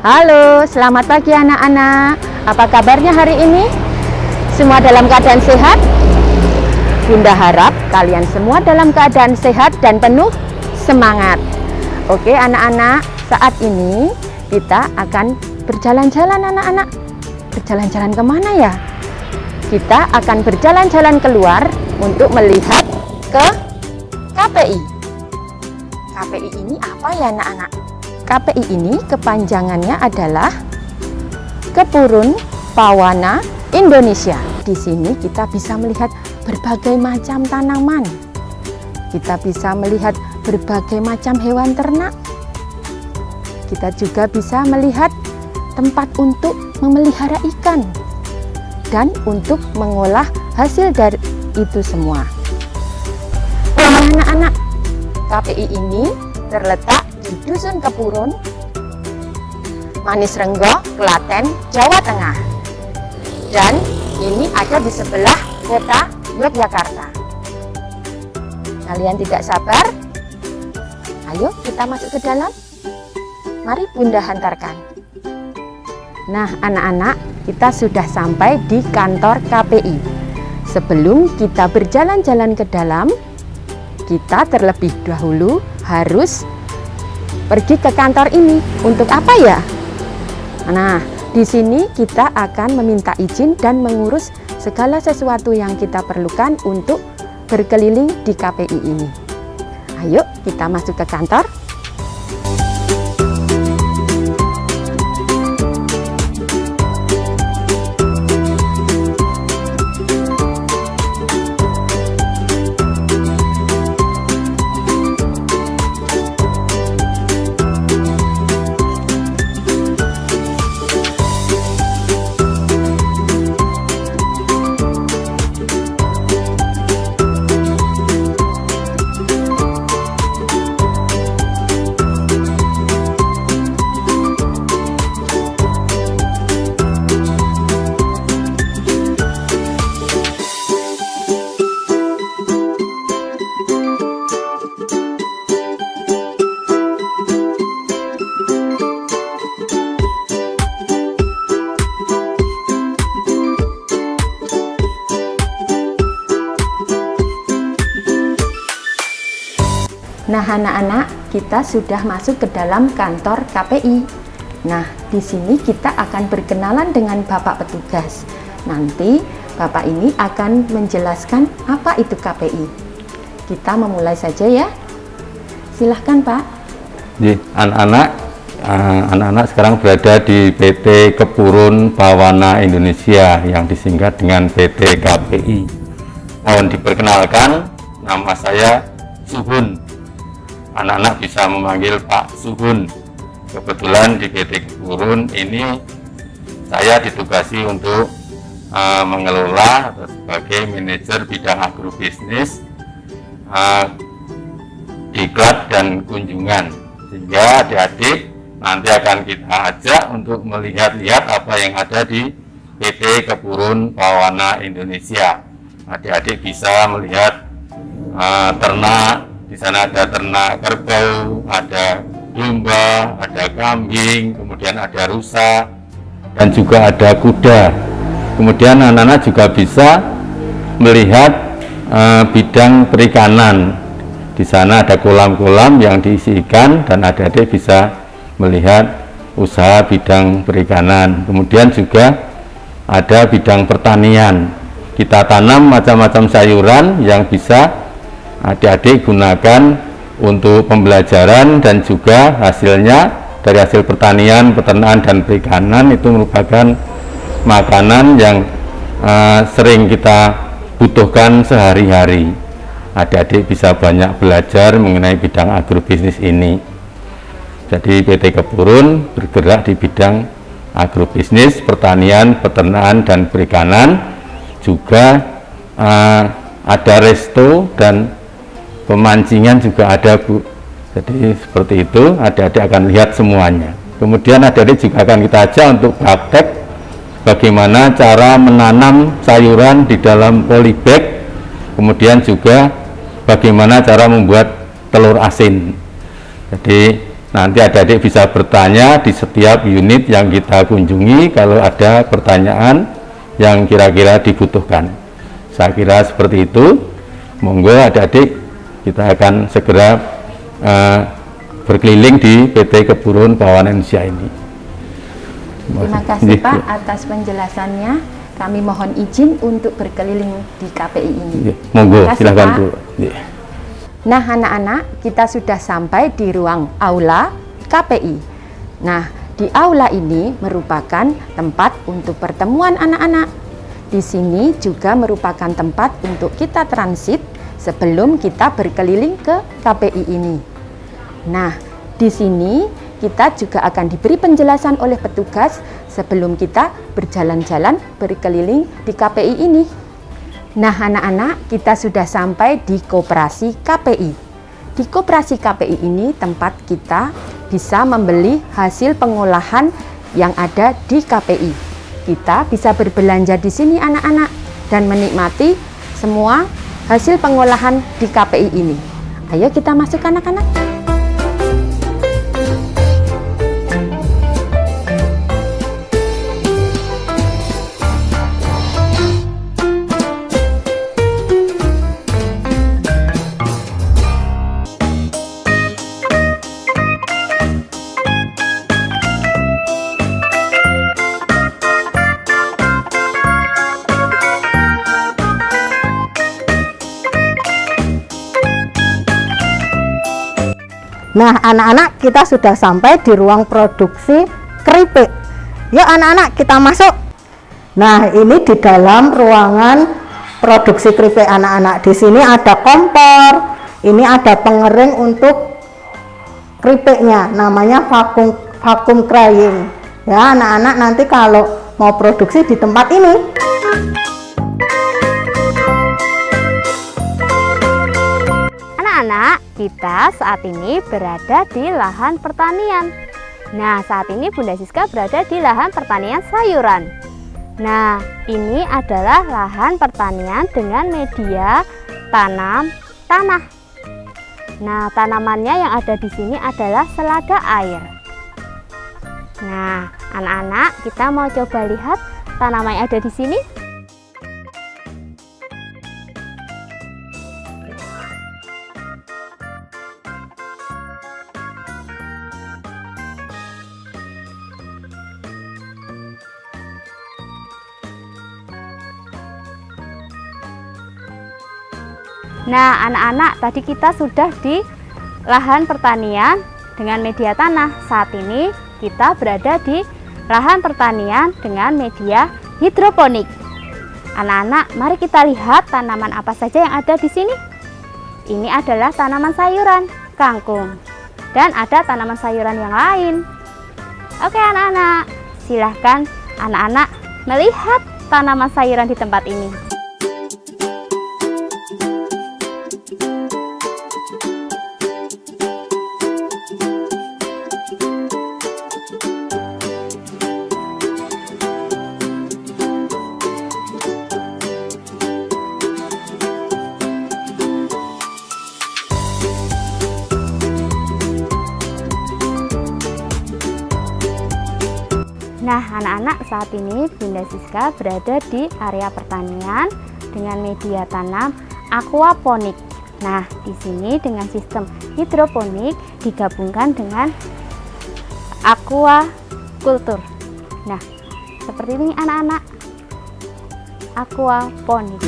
Halo, selamat pagi anak-anak. Apa kabarnya hari ini? Semua dalam keadaan sehat? Bunda harap kalian semua dalam keadaan sehat dan penuh semangat. Oke anak-anak, saat ini kita akan berjalan-jalan anak-anak. Berjalan-jalan kemana ya? Kita akan berjalan-jalan keluar untuk melihat ke KPI. KPI ini apa ya anak-anak? KPI ini kepanjangannya adalah Kebun Pawana Indonesia. Di sini kita bisa melihat berbagai macam tanaman. Kita bisa melihat berbagai macam hewan ternak. Kita juga bisa melihat tempat untuk memelihara ikan dan untuk mengolah hasil dari itu semua. Nah, anak-anak, KPI ini terletak di Dusun Kepurun, Manis Renggo, Klaten, Jawa Tengah. Dan ini ada di sebelah kota Yogyakarta. Kalian tidak sabar? Ayo kita masuk ke dalam. Mari Bunda hantarkan. Nah anak-anak, kita sudah sampai di kantor KPI. Sebelum kita berjalan-jalan ke dalam, kita terlebih dahulu harus pergi ke kantor ini. Untuk apa ya? Nah, di sini kita akan meminta izin dan mengurus segala sesuatu yang kita perlukan untuk berkeliling di KPI ini. Ayo kita masuk ke kantor. Nah anak-anak, kita sudah masuk ke dalam kantor KPI. Nah di sini kita akan berkenalan dengan Bapak petugas. Nanti Bapak ini akan menjelaskan apa itu KPI. Kita memulai saja ya. Silahkan Pak. Anak-anak sekarang berada di PT Kebun Pawana Indonesia yang disingkat dengan PT KPI. Mohon diperkenalkan, nama saya Suhun. Anak-anak bisa memanggil Pak Suhun. Kebetulan di PT Kebun ini saya ditugasi untuk mengelola atau sebagai manajer bidang agrobisnis, diklat dan kunjungan. Sehingga adik-adik nanti akan kita ajak untuk melihat-lihat apa yang ada di PT Kebun Pawana Indonesia. Adik-adik bisa melihat ternak. Di sana ada ternak kerbau, ada domba, ada kambing, kemudian ada rusa, dan juga ada kuda. Kemudian anak-anak juga bisa melihat bidang perikanan. Di sana ada kolam-kolam yang diisi ikan dan adik-adik bisa melihat usaha bidang perikanan. Kemudian juga ada bidang pertanian. Kita tanam macam-macam sayuran yang bisa adik-adik gunakan untuk pembelajaran, dan juga hasilnya dari hasil pertanian, peternakan, dan perikanan itu merupakan makanan yang sering kita butuhkan sehari-hari. Adik-adik bisa banyak belajar mengenai bidang agrobisnis ini. Jadi PT Kebun bergerak di bidang agrobisnis, pertanian, peternakan, dan perikanan. Juga ada resto dan pemancingan juga ada Bu. Jadi seperti itu, adik-adik akan lihat semuanya. Kemudian adik-adik juga akan kita ajak untuk praktek bagaimana cara menanam sayuran di dalam polybag. Kemudian juga bagaimana cara membuat telur asin. Jadi Nanti adik-adik bisa bertanya di setiap unit yang kita kunjungi kalau ada pertanyaan yang kira-kira dibutuhkan. Saya kira seperti itu. Monggo adik-adik, kita akan segera berkeliling di PT Kebun Pawanan Indonesia ini. Terima kasih Pak atas penjelasannya. Kami mohon izin untuk berkeliling di KPI ini. Monggo, silakan Bu. Nah anak-anak, kita sudah sampai di ruang aula KPI. Nah, di aula ini merupakan tempat untuk pertemuan anak-anak. Di sini juga merupakan tempat untuk kita transit sebelum kita berkeliling ke KPI ini. Nah, di sini kita juga akan diberi penjelasan oleh petugas sebelum kita berjalan-jalan berkeliling di KPI ini. Nah anak-anak, kita sudah sampai di koperasi KPI. Di koperasi KPI ini tempat kita bisa membeli hasil pengolahan yang ada di KPI. Kita bisa berbelanja di sini anak-anak dan menikmati semua hasil pengolahan di KPI ini. Ayo kita masuk anak-anak. Nah, anak-anak, kita sudah sampai di ruang produksi keripik. Yuk anak-anak, kita masuk. Nah, ini di dalam ruangan produksi keripik anak-anak. Di sini ada kompor, ini ada pengering untuk keripiknya, namanya vakum crying. Ya, anak-anak nanti kalau mau produksi di tempat ini. Anak-anak, kita saat ini berada di lahan pertanian. Nah, saat ini Bunda Siska berada di lahan pertanian sayuran. Nah, ini adalah lahan pertanian dengan media tanam tanah. Nah, tanamannya yang ada di sini adalah selada air. Nah, anak-anak, kita mau coba lihat tanaman yang ada di sini. Nah, anak-anak, tadi kita sudah di lahan pertanian dengan media tanah. Saat ini kita berada di lahan pertanian dengan media hidroponik. Anak-anak, mari kita lihat tanaman apa saja yang ada di sini. Ini adalah tanaman sayuran, kangkung, dan ada tanaman sayuran yang lain. Oke anak-anak, silahkan anak-anak melihat tanaman sayuran di tempat ini. Nah, anak-anak, saat ini Bunda Siska berada di area pertanian dengan media tanam aquaponik. Nah, di sini dengan sistem hidroponik digabungkan dengan aquaculture. Nah, seperti ini anak-anak, aquaponik.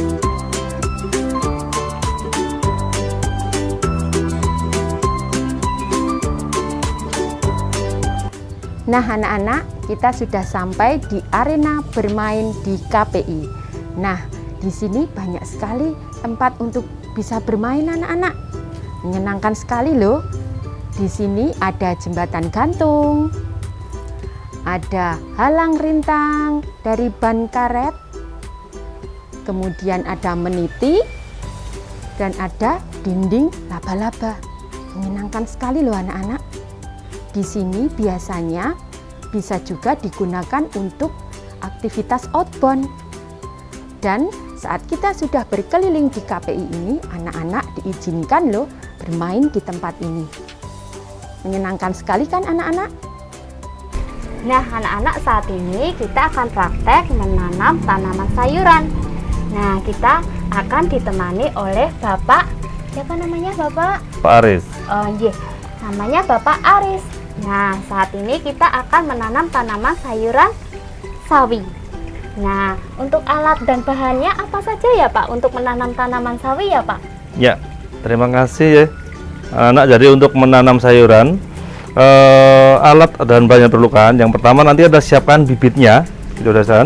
Nah anak-anak, kita sudah sampai di arena bermain di KPI. Nah, di sini banyak sekali tempat untuk bisa bermain anak-anak. Menyenangkan sekali loh. Di sini ada jembatan gantung, ada halang rintang dari ban karet, kemudian ada meniti, dan ada dinding laba-laba. Menyenangkan sekali loh anak-anak. Di sini biasanya bisa juga digunakan untuk aktivitas outbound. Dan saat kita sudah berkeliling di KPI ini, anak-anak diizinkan loh bermain di tempat ini. Menyenangkan sekali kan anak-anak? Nah, anak-anak, saat ini kita akan praktek menanam tanaman sayuran. Nah, kita akan ditemani oleh Bapak, siapa namanya Bapak? Pak Aris. Oh iya, namanya Bapak Aris. Nah, saat ini kita akan menanam tanaman sayuran sawi. Nah, untuk alat dan bahannya apa saja ya Pak untuk menanam tanaman sawi ya Pak? Ya, terima kasih ya anak. Jadi untuk menanam sayuran, alat dan bahan yang diperlukan. Yang pertama nanti ada siapkan bibitnya, saudara.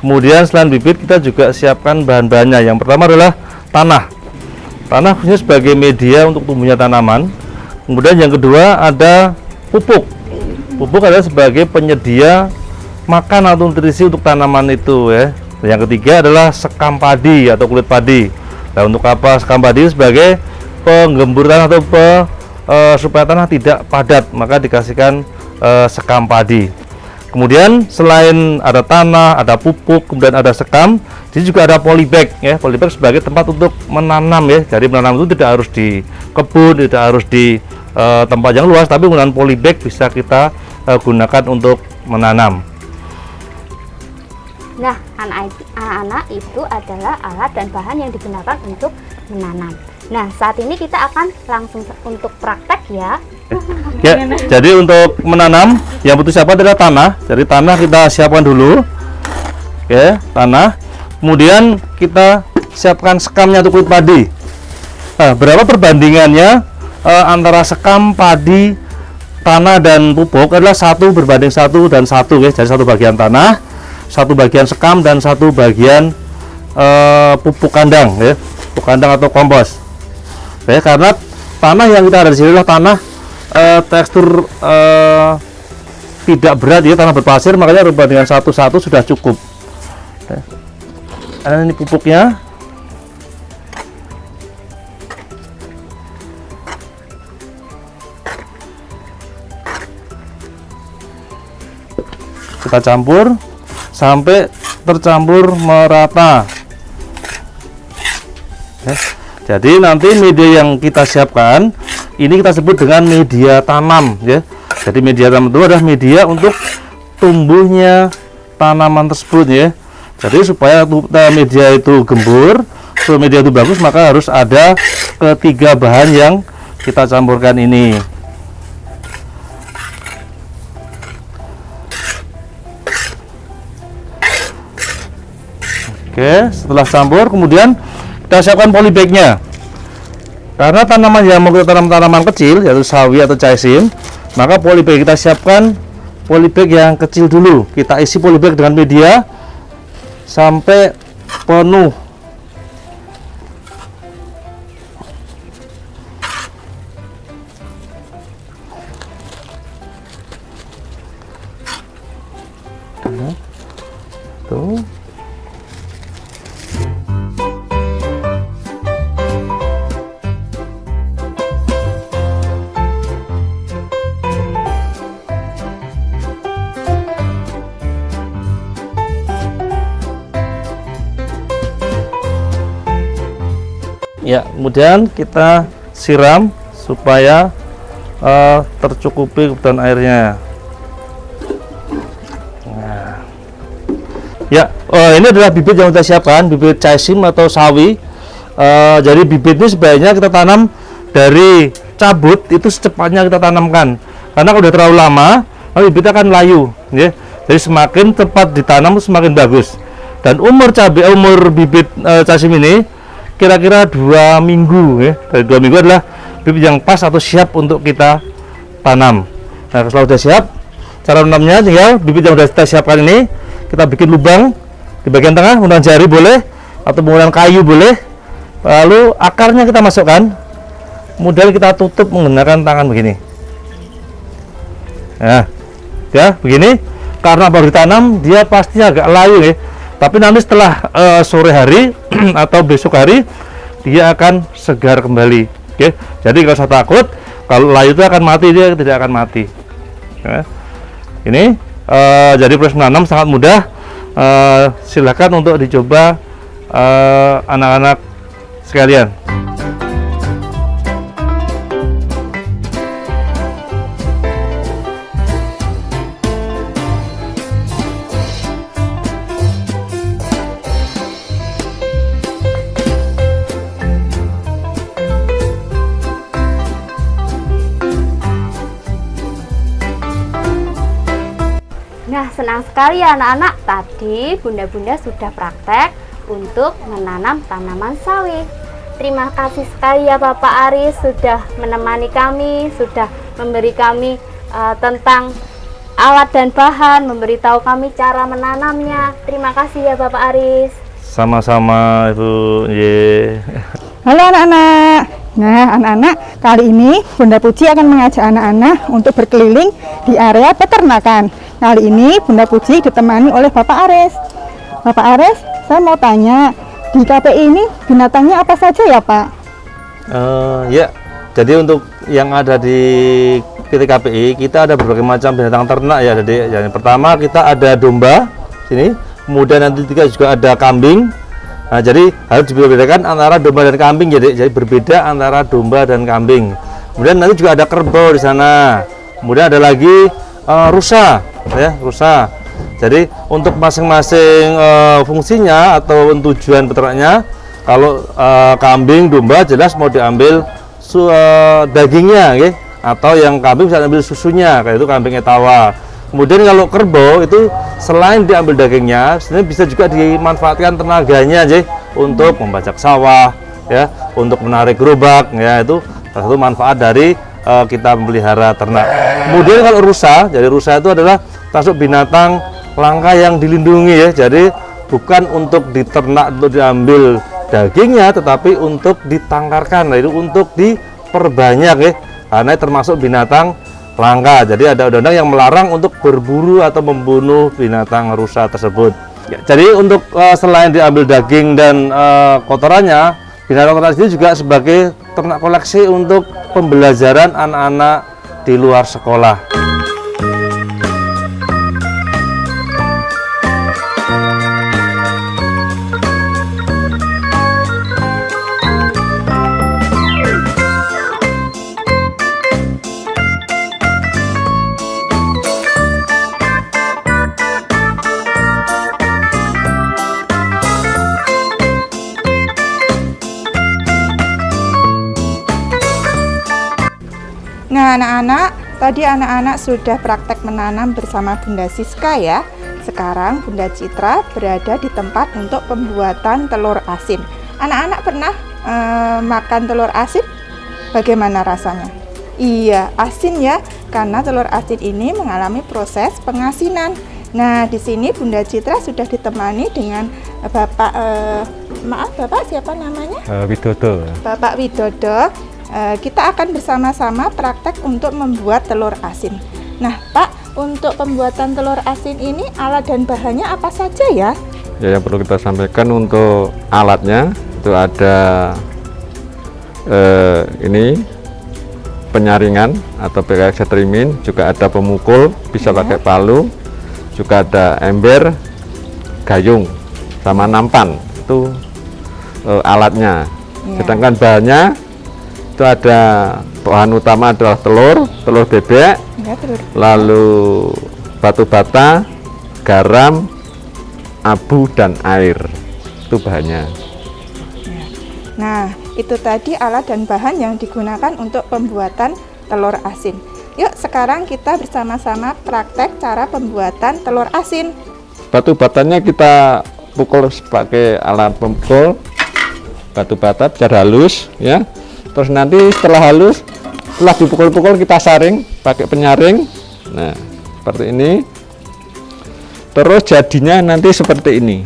Kemudian selain bibit kita juga siapkan bahan-bahannya. Yang pertama adalah tanah. Tanah khususnya sebagai media untuk tumbuhnya tanaman. Kemudian yang kedua ada pupuk. Pupuk adalah sebagai penyedia makan atau nutrisi untuk tanaman itu ya. Dan yang ketiga adalah sekam padi atau kulit padi. Nah, untuk apa sekam padi? Sebagai penggembur tanah atau supaya tanah tidak padat, maka dikasihkan sekam padi. Kemudian selain ada tanah, ada pupuk, kemudian ada sekam, jadi juga ada polybag ya. Polybag sebagai tempat untuk menanam ya. Jadi menanam itu tidak harus di kebun, tidak harus di tempat yang luas, tapi menggunakan polybag bisa kita gunakan untuk menanam. Nah, anak-anak itu adalah alat dan bahan yang digunakan untuk menanam. Nah, saat ini kita akan langsung untuk praktek ya. Ya, jadi untuk menanam yang butuh siapa adalah tanah. Jadi tanah kita siapkan dulu. Oke, tanah. Kemudian kita siapkan sekamnya atau kulit padi. Nah, berapa perbandingannya antara sekam, padi, tanah dan pupuk adalah 1 berbanding 1 dan 1 ya. Jadi 1 bagian tanah, 1 bagian sekam dan 1 bagian pupuk kandang ya. Pupuk kandang atau kompos. Ya, karena tanah yang kita ada di sini adalah tanah tekstur tidak berat ya, tanah berpasir, makanya perbandingan 1:1 sudah cukup. Ini pupuknya. Kita campur sampai tercampur merata. Jadi nanti media yang kita siapkan ini kita sebut dengan media tanam ya. Jadi media tanam itu adalah media untuk tumbuhnya tanaman tersebut ya. Jadi supaya media itu gembur, supaya media itu bagus, maka harus ada ketiga bahan yang kita campurkan ini. Oke, setelah campur kemudian kita siapkan polybagnya. Karena tanaman yang mau kita tanam tanaman kecil yaitu sawi atau caesim, maka polybag kita siapkan polybag yang kecil dulu. Kita isi polybag dengan media sampai penuh. Tuh. Ya, kemudian kita siram supaya tercukupi kebutuhan airnya. Nah. Ya, ini adalah bibit yang kita siapkan, bibit caesim atau sawi. Jadi bibit ini sebaiknya kita tanam dari cabut, itu secepatnya kita tanamkan. Karena kalau udah terlalu lama, bibitnya akan layu. Ya. Jadi semakin cepat ditanam semakin bagus. Dan umur bibit caesim ini kira-kira 2 minggu ya. Dari 2 minggu adalah bibit yang pas atau siap untuk kita tanam. Nah, kalau sudah siap, cara menanamnya tinggal bibit yang sudah kita siapkan ini kita bikin lubang di bagian tengah, menggunakan jari boleh atau menggunakan kayu boleh. Lalu akarnya kita masukkan, kemudian kita tutup menggunakan tangan begini. Nah, ya begini. Karena baru ditanam dia pasti agak layu ya. Tapi nanti setelah sore hari atau besok hari dia akan segar kembali. Oke, jadi kalau usah takut kalau layu itu akan mati, dia tidak akan mati. Ya. Ini jadi proses menanam sangat mudah. Silakan untuk dicoba anak-anak sekalian. senang sekali ya anak-anak. Tadi bunda-bunda sudah praktek untuk menanam tanaman sawi. Terima kasih sekali ya Bapak Aris sudah menemani kami, sudah memberi kami tentang alat dan bahan, memberitahu kami cara menanamnya. Terima kasih ya Bapak Aris. Sama-sama Ibu. Halo anak-anak. Nah anak-anak, kali ini Bunda Puji akan mengajak anak-anak untuk berkeliling di area peternakan. Kali ini Bunda Puji ditemani oleh Bapak Aris. Bapak Aris, saya mau tanya, di KPI ini binatangnya apa saja ya Pak? Ya, jadi untuk yang ada di PT KPI kita ada berbagai macam binatang ternak ya. Jadi yang pertama kita ada domba sini, kemudian nanti juga ada kambing. Nah, jadi harus dibedakan antara domba dan kambing. Jadi berbeda antara domba dan kambing. Kemudian nanti juga ada kerbau di sana. Kemudian ada lagi rusa, ya rusa. Jadi untuk masing-masing fungsinya atau tujuan peternaknya, kalau kambing, domba jelas mau diambil dagingnya, okay? Atau yang kambing bisa ambil susunya, kayak itu kambing etawa. Kemudian kalau kerbau itu selain diambil dagingnya, sebenarnya bisa juga dimanfaatkan tenaganya aja untuk membajak sawah, ya, untuk menarik gerobak, ya itu salah satu manfaat dari kita memelihara ternak. Kemudian kalau rusa, jadi rusa itu adalah termasuk binatang langka yang dilindungi ya. Jadi bukan untuk diternak untuk diambil dagingnya, tetapi untuk ditangkarkan, yaitu untuk diperbanyak ya. Karena termasuk binatang langka. Jadi ada undang-undang yang melarang untuk berburu atau membunuh binatang rusa tersebut. Ya, jadi untuk selain diambil daging dan kotorannya, binatang ternak ini juga sebagai ternak koleksi untuk pembelajaran anak-anak di luar sekolah. Nah anak-anak, tadi anak-anak sudah praktek menanam bersama Bunda Siska ya. Sekarang Bunda Citra berada di tempat untuk pembuatan telur asin. Anak-anak pernah makan telur asin? Bagaimana rasanya? Iya, asin ya, karena telur asin ini mengalami proses pengasinan. Nah, di sini Bunda Citra sudah ditemani dengan Bapak, Bapak siapa namanya? Widodo. Bapak Widodo. Kita akan bersama-sama praktek untuk membuat telur asin. Nah, Pak, untuk pembuatan telur asin ini alat dan bahannya apa saja ya? Ya, yang perlu kita sampaikan untuk alatnya itu ada ini penyaringan atau pakai setrimin, juga ada pemukul, bisa pakai palu, juga ada ember, gayung, sama nampan. Itu alatnya. Sedangkan bahannya itu ada bahan utama adalah telur bebek, lalu batu bata, garam, abu dan air. Itu bahannya. Nah, itu tadi alat dan bahan yang digunakan untuk pembuatan telur asin. Yuk, sekarang kita bersama-sama praktek cara pembuatan telur asin. Batu batanya kita pukul pakai alat pemukul batu bata biar halus ya. Terus nanti setelah halus, setelah dipukul-pukul kita saring pakai penyaring. Nah, seperti ini. Terus jadinya nanti seperti ini.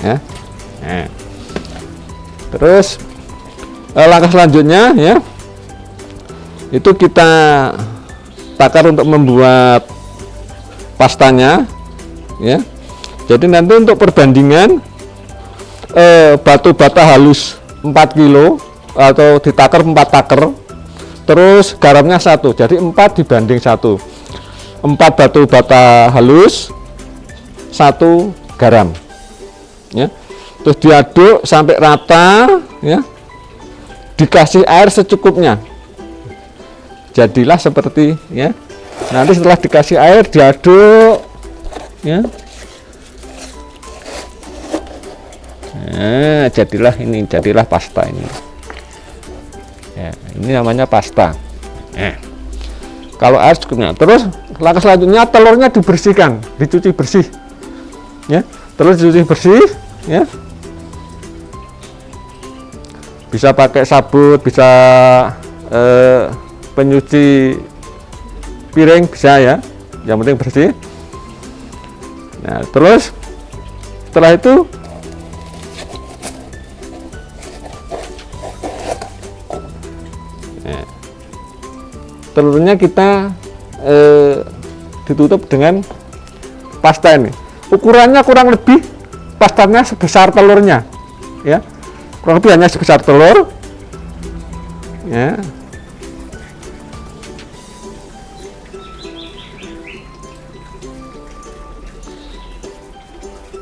Ya. Nah. Terus langkah selanjutnya ya. Itu kita takar untuk membuat pastanya ya. Jadi nanti untuk perbandingan batu bata halus 4 kilo atau ditakar 4 taker, terus garamnya 1, jadi 4 dibanding 1, 4 batu bata halus 1 garam ya. Terus diaduk sampai rata ya, dikasih air secukupnya, jadilah seperti ya. Nanti setelah dikasih air diaduk ya. Nah, jadilah pasta ini. Ya, ini namanya pasta. Kalau air cukupnya. Terus langkah selanjutnya telurnya dibersihkan, dicuci bersih. Ya, terus dicuci bersih, ya. Bisa pakai sabun, bisa penyuci piring bisa ya. Yang penting bersih. Nah, terus setelah itu telurnya kita ditutup dengan pasta ini. Ukurannya kurang lebih pastanya sebesar telurnya, ya. Kurang lebih hanya sebesar telur, ya.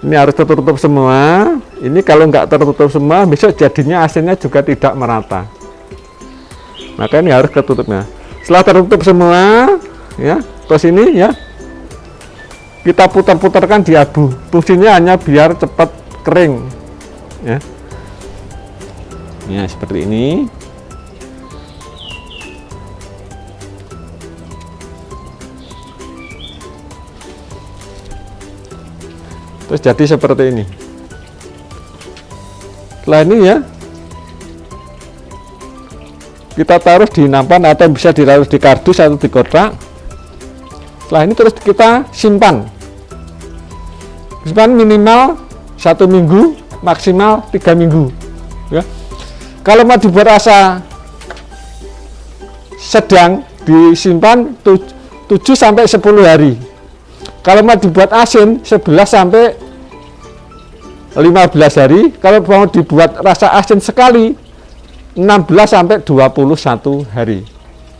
Ini harus tertutup semua. Ini kalau nggak tertutup semua, besok jadinya asinnya juga tidak merata. Maka ini harus tertutupnya. Setelah tertutup semua, ya, terus ini ya kita putar-putarkan di abu. Fungsinya hanya biar cepat kering, ya. Ya seperti ini. Terus jadi seperti ini. Setelah ini ya kita taruh di nampan atau bisa ditaruh di kardus atau di kotak. Setelah ini terus kita simpan minimal 1 minggu, maksimal 3 minggu, ya. Kalau mau dibuat rasa sedang, disimpan 7 sampai 10 hari. Kalau mau dibuat asin 11 sampai 15 hari. Kalau mau dibuat rasa asin sekali 16 sampai 21 hari,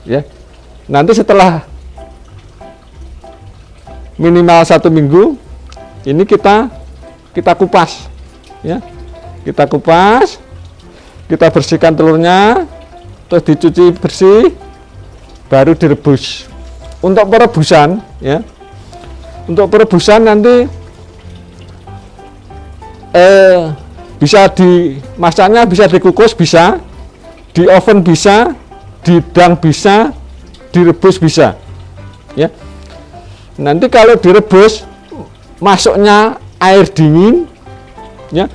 ya. Nanti setelah minimal 1 minggu ini kita kupas, ya. Kita kupas, kita bersihkan telurnya, terus dicuci bersih, baru direbus. Untuk perebusan, ya. Untuk perebusan nanti bisa dimasaknya, bisa dikukus, bisa di oven, bisa didang, bisa direbus, bisa, ya. Nanti kalau direbus masuknya air dingin, ya.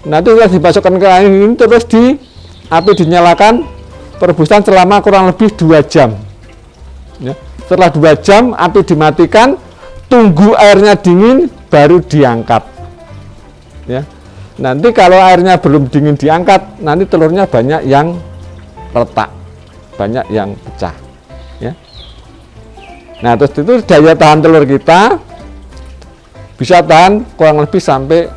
Nanti setelah dimasukkan ke air dingin terus api dinyalakan, perebusan selama kurang lebih 2 jam, ya. Setelah 2 jam api dimatikan, tunggu airnya dingin baru diangkat, ya. Nanti kalau airnya belum dingin diangkat, nanti telurnya banyak yang retak, banyak yang pecah, ya. Nah, terus itu daya tahan telur kita bisa tahan kurang lebih sampai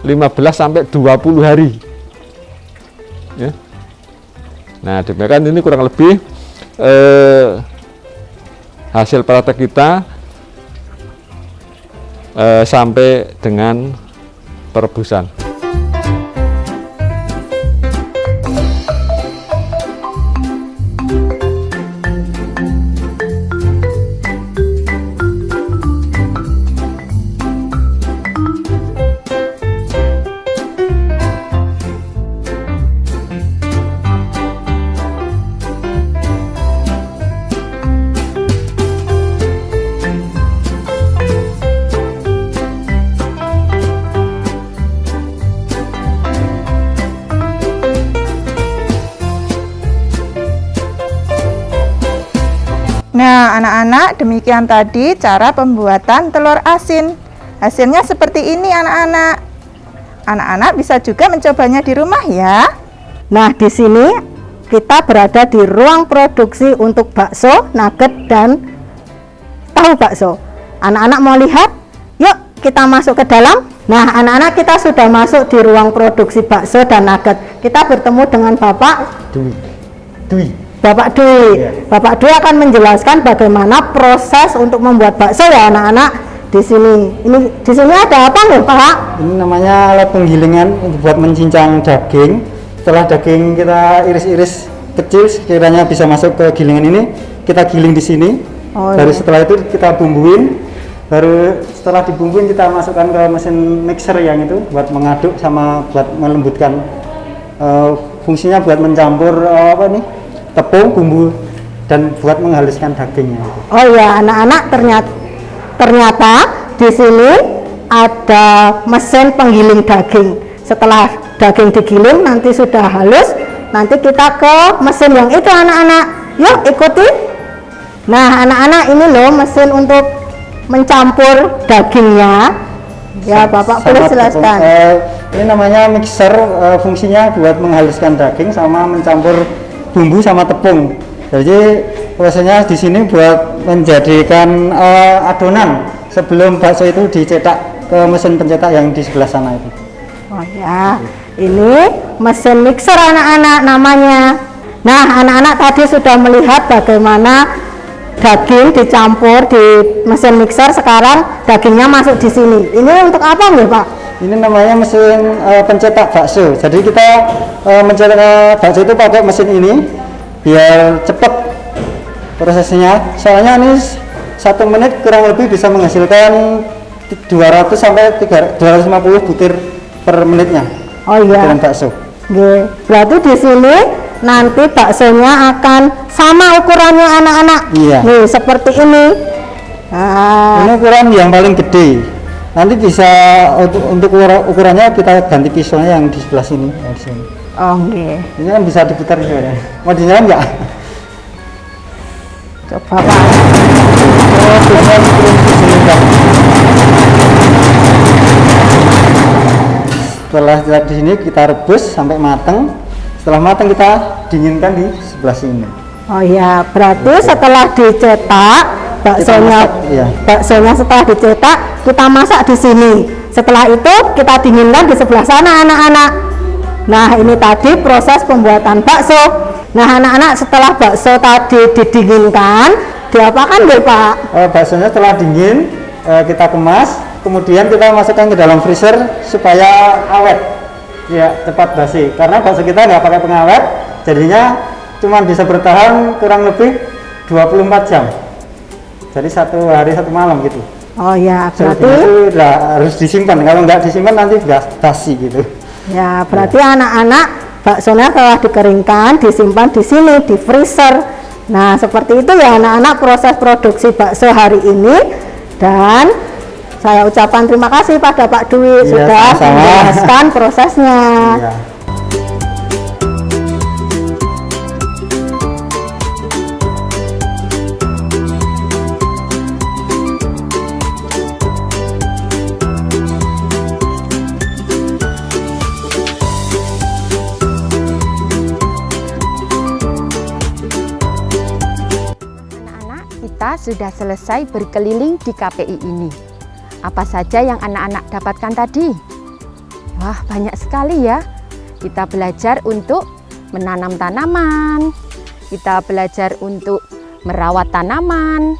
15 sampai 20 hari, ya. Nah, demikian ini kurang lebih hasil praktek kita sampai dengan perebusan. Nah, anak-anak, demikian tadi cara pembuatan telur asin. Hasilnya seperti ini, anak-anak. Anak-anak bisa juga mencobanya di rumah ya. Nah, di sini kita berada di ruang produksi untuk bakso, nugget, dan tahu bakso. Anak-anak mau lihat? Yuk, kita masuk ke dalam. Nah, anak-anak, kita sudah masuk di ruang produksi bakso dan nugget. Kita bertemu dengan Bapak Dwi. Bapak Dwi. Bapak Dwi akan menjelaskan bagaimana proses untuk membuat bakso ya, anak-anak. Di sini. Di sini ada apa nih, Pak? Ini namanya alat penggilingan untuk buat mencincang daging. Setelah daging kita iris-iris kecil, sekiranya bisa masuk ke gilingan ini, kita giling di sini. Baru setelah itu kita bumbuin. Baru setelah dibumbuin kita masukkan ke mesin mixer yang itu buat mengaduk sama buat melembutkan. Fungsinya buat mencampur tepung, bumbu dan buat menghaluskan dagingnya gitu. Oh ya anak-anak, ternyata di sini ada mesin penggiling daging. Setelah daging digiling nanti sudah halus, nanti kita ke mesin yang itu anak-anak. Yuk ikuti. Nah anak-anak, ini loh mesin untuk mencampur dagingnya. Ya Bapak boleh jelaskan. Ini namanya mixer, fungsinya buat menghaluskan daging sama mencampur bumbu sama tepung. Jadi prosesnya di sini buat menjadikan adonan sebelum bakso itu dicetak ke mesin pencetak yang di sebelah sana itu. Oh ya, ini mesin mixer anak-anak namanya. Nah anak-anak tadi sudah melihat bagaimana daging dicampur di mesin mixer, sekarang dagingnya masuk di sini. Ini untuk apa nih Pak? Ini namanya mesin pencetak bakso. Jadi kita mencetak bakso itu pakai mesin ini biar cepat prosesnya. Soalnya ini 1 menit kurang lebih bisa menghasilkan 200 sampai 250 butir per menitnya. Oh iya. Butiran bakso. Berarti di sini nanti baksonya akan sama ukurannya anak-anak. Iya. Nih seperti ini. Nah, ini ukuran yang paling gede. Nanti bisa untuk ukurannya kita ganti pisaunya yang di sebelah sini. Di sini. Oh okay. Ini kan bisa diputar juga ya. Mau dinyalain nggak? Coba Pak. Oh, bisa turun di sini Pak. Setelah di sini kita rebus sampai matang. Setelah matang kita dinginkan di sebelah sini. Oh ya, berarti setelah dicetak baksonya, baksonya setelah dicetak kita masak di sini. Setelah itu kita dinginkan di sebelah sana anak-anak. Nah ini tadi proses pembuatan bakso. Nah anak-anak, setelah bakso tadi didinginkan, diapakan deh Pak? Baksonya setelah dingin kita kemas, kemudian kita masukkan ke dalam freezer supaya awet, ya cepat basi. Karena bakso kita nggak pakai pengawet, jadinya cuma bisa bertahan kurang lebih 24 jam. Jadi 1 hari 1 malam gitu. Oh ya, berarti itu harus disimpan. Kalau nggak disimpan nanti basi gitu. Ya, berarti anak-anak baksonya setelah dikeringkan disimpan di sini di freezer. Nah, seperti itu ya anak-anak proses produksi bakso hari ini. Dan saya ucapkan terima kasih pada Pak Dwi sudah menjelaskan prosesnya. Iya. Kita sudah selesai berkeliling di KPI ini. Apa saja yang anak-anak dapatkan tadi? Wah, banyak sekali ya. Kita belajar untuk menanam tanaman, kita belajar untuk merawat tanaman,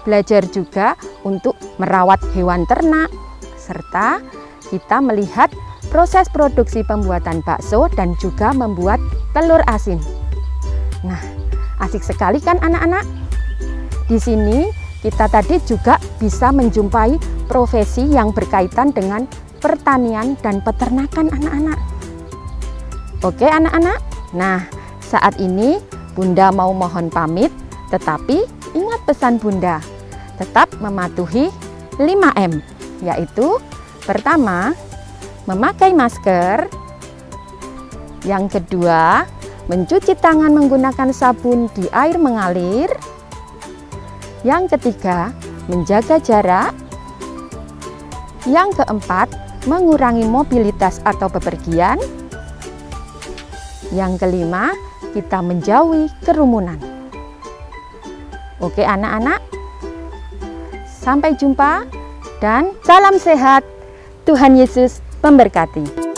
belajar juga untuk merawat hewan ternak, serta kita melihat proses produksi pembuatan bakso dan juga membuat telur asin. Nah, asik sekali kan anak-anak? Di sini kita tadi juga bisa menjumpai profesi yang berkaitan dengan pertanian dan peternakan anak-anak. Oke anak-anak, nah saat ini Bunda mau mohon pamit, tetapi ingat pesan Bunda, tetap mematuhi 5M, yaitu pertama, memakai masker, yang kedua, mencuci tangan menggunakan sabun di air mengalir, yang ketiga, menjaga jarak. Yang keempat, mengurangi mobilitas atau bepergian. Yang kelima, kita menjauhi kerumunan. Oke anak-anak, sampai jumpa dan salam sehat. Tuhan Yesus memberkati.